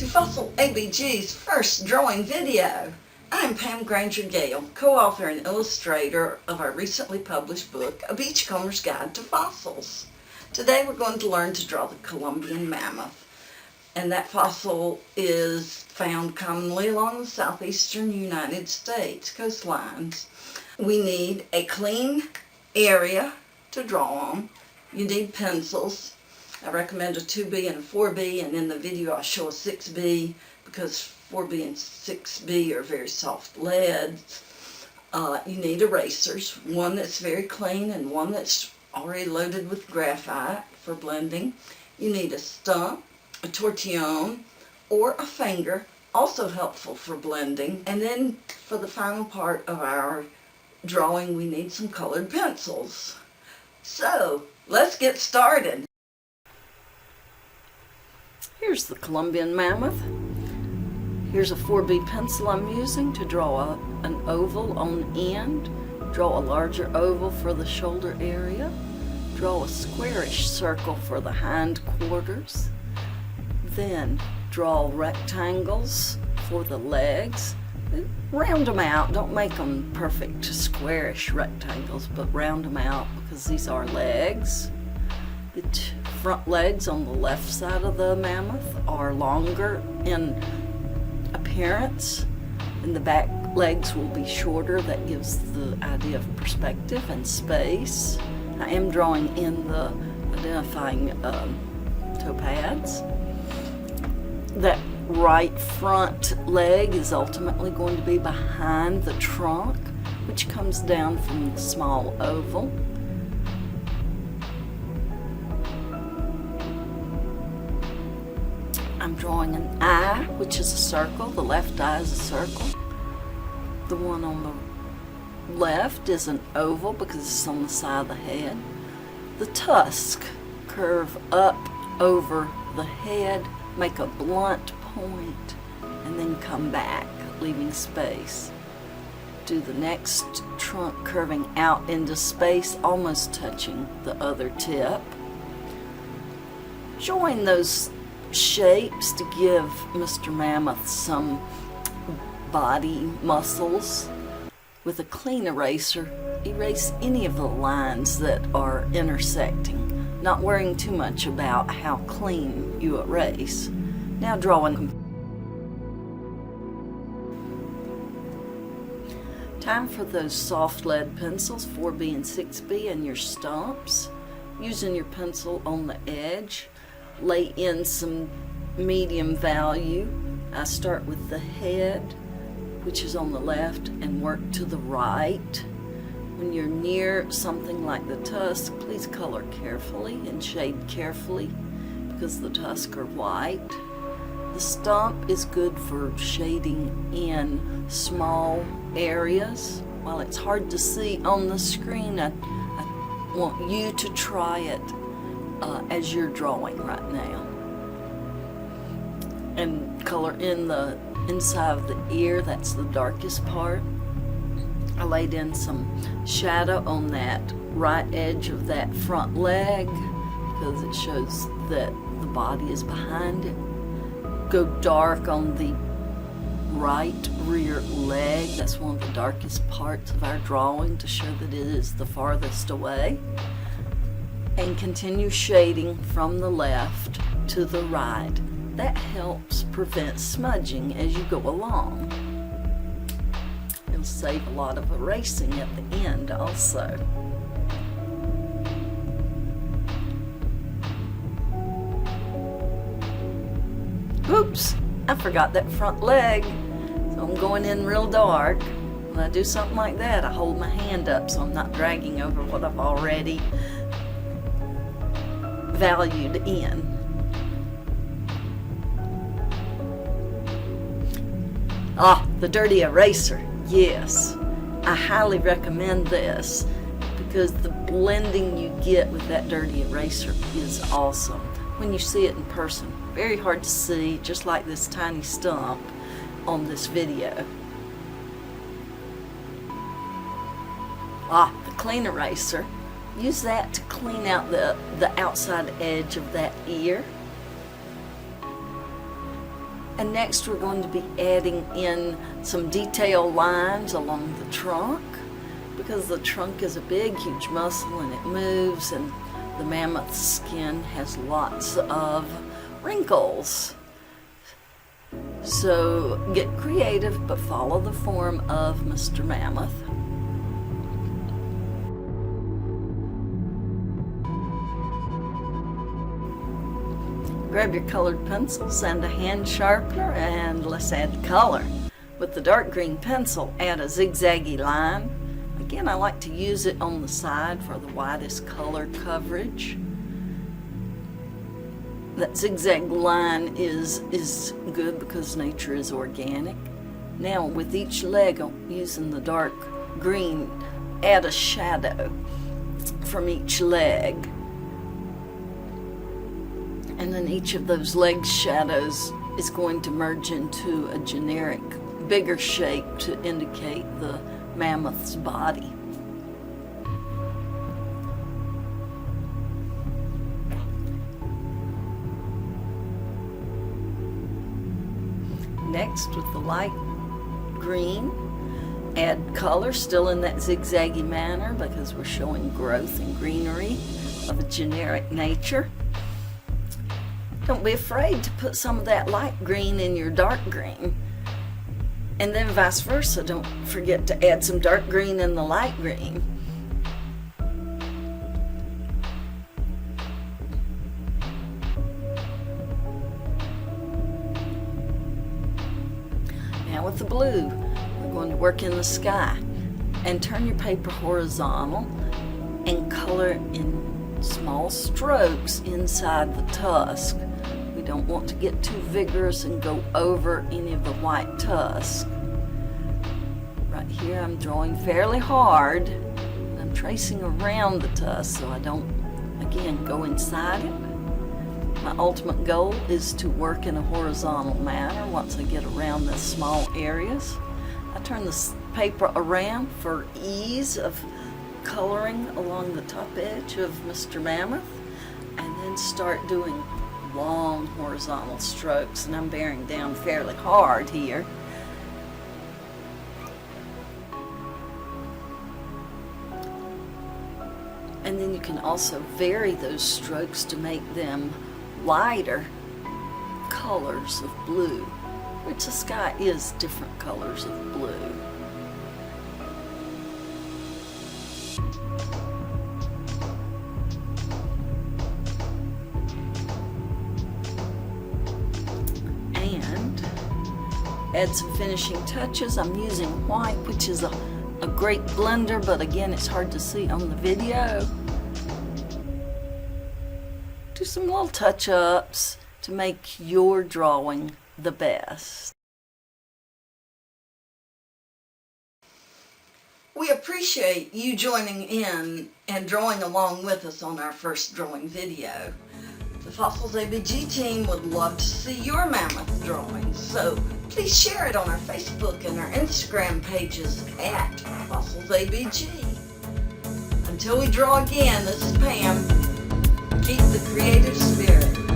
to Fossil ABG's first drawing video. I'm Pam Granger Gale, co-author and illustrator of our recently published book, A Beachcomber's Guide to Fossils. Today we're going to learn to draw the Columbian mammoth, and that fossil is found commonly along the southeastern United States coastlines. We need a clean area to draw on. You need pencils. I recommend a 2B and a 4B, and in the video I'll show a 6B because 4B and 6B are very soft leads. You need erasers, one that's very clean and one that's already loaded with graphite for blending. You need a stump, a tortillon, or a finger, also helpful for blending. And then for the final part of our drawing, we need some colored pencils. So let's get started. Here's the Columbian mammoth. Here's a 4B pencil I'm using to draw an oval on end. Draw a larger oval for the shoulder area. Draw a squarish circle for the hindquarters. Then draw rectangles for the legs. Round them out. Don't make them perfect squarish rectangles, but round them out because these are legs. The front legs on the left side of the mammoth are longer in appearance, and the back legs will be shorter. That gives the idea of perspective and space. I am drawing in the identifying toe pads. That right front leg is ultimately going to be behind the trunk, which comes down from the small oval. I'm drawing an eye, which is a circle. The left eye is a circle. The one on the left is an oval because it's on the side of the head. The tusk curve up over the head, make a blunt point, and then come back, leaving space. Do the next trunk curving out into space, almost touching the other tip. Join those shapes to give Mr. Mammoth some body muscles. With a clean eraser, erase any of the lines that are intersecting, not worrying too much about how clean you erase. Now drawing. Time for those soft lead pencils, 4B and 6B, and your stumps. Using your pencil on the edge, lay in some medium value. I start with the head, which is on the left, and work to the right. When you're near something like the tusk, please color carefully and shade carefully because the tusks are white. The stump is good for shading in small areas. While it's hard to see on the screen, I want you to try it as you're drawing right now. And color in the inside of the ear, that's the darkest part. I laid in some shadow on that right edge of that front leg because it shows that the body is behind it. Go dark on the right rear leg. That's one of the darkest parts of our drawing to show that it is the farthest away. And continue shading from the left to the right. That helps prevent smudging as you go along. It'll save a lot of erasing at the end also. Oops, I forgot that front leg, so I'm going in real dark. When I do something like that, I hold my hand up so I'm not dragging over what I've already valued in. The dirty eraser. Yes, I highly recommend this because the blending you get with that dirty eraser is awesome. When you see it in person, very hard to see, just like this tiny stump on this video. The clean eraser. Use that to clean out the outside edge of that ear. And next we're going to be adding in some detail lines along the trunk, because the trunk is a big, huge muscle and it moves, and the mammoth skin has lots of wrinkles. So get creative, but follow the form of Mr. Mammoth. Grab your colored pencils and a hand sharpener, and let's add color. With the dark green pencil, add a zigzaggy line. Again, I like to use it on the side for the widest color coverage. That zigzag line is good because nature is organic. Now with each leg, I'm using the dark green, add a shadow from each leg. And then each of those leg shadows is going to merge into a generic, bigger shape to indicate the mammoth's body. Next, with the light green, add color, still in that zigzaggy manner because we're showing growth and greenery of a generic nature. Don't be afraid to put some of that light green in your dark green, and then vice versa. Don't forget to add some dark green in the light green. Now with the blue, we're going to work in the sky, and turn your paper horizontal and color in small strokes inside the tusk. We don't want to get too vigorous and go over any of the white tusk. Right here I'm drawing fairly hard. I'm tracing around the tusk so I don't, again, go inside it. My ultimate goal is to work in a horizontal manner once I get around the small areas. I turn the paper around for ease of coloring along the top edge of Mr. Mammoth, and then start doing long horizontal strokes, and I'm bearing down fairly hard here. And then you can also vary those strokes to make them lighter colors of blue, which the sky is different colors of blue. Add some finishing touches. I'm using white, which is a great blender, but again, it's hard to see on the video. Do some little touch-ups to make your drawing the best. We appreciate you joining in and drawing along with us on our first drawing video. The Fossils ABG team would love to see your mammoth drawings, so please share it on our Facebook and our Instagram pages at Fossils ABG. Until we draw again, this is Pam. Keep the creative spirit.